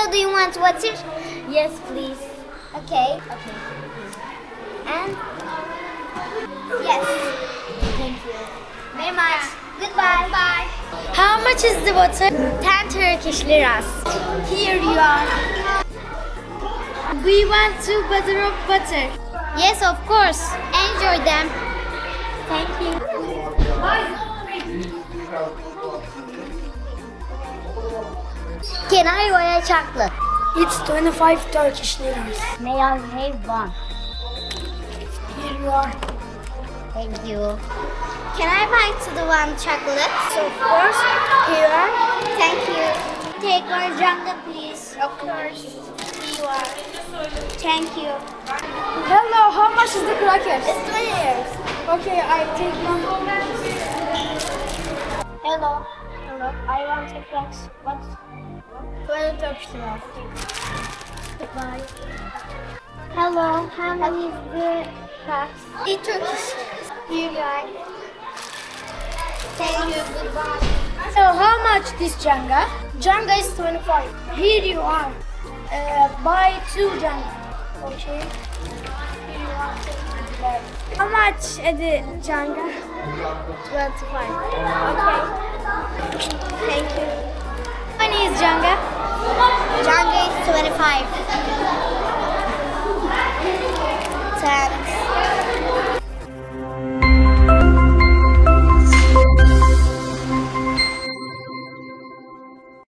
Hello, do you want water? Yes, please. Okay. And yes. Thank you. Very much. Goodbye. Bye. How much is the water? 10 Turkish liras. Here you are. We want 2 butter of butter. Yes, of course. Enjoy them. Thank you. Can I buy a chocolate? It's 25 Turkish liras. May I have one? Here you are. Thank you. Can I buy the one chocolate? Of course, here. Thank you. Take one jungle, please. Of course. Here you are. Thank you. Hello, how much is the crackers? It's 20 years. Okay, I take one. Hello. Hello. I want a flax. What? 20 Turkish liras. Goodbye. Hello. How many is the flax? Eat Turkish. Here you are. Thank you. Goodbye. So how much this Jenga? Jungle is 25. Here you are. Buy 2 Jenga. Okay. Here you are. How much the Jenga? 25. Okay. Thank you. How many is Jenga? Jungle is 25.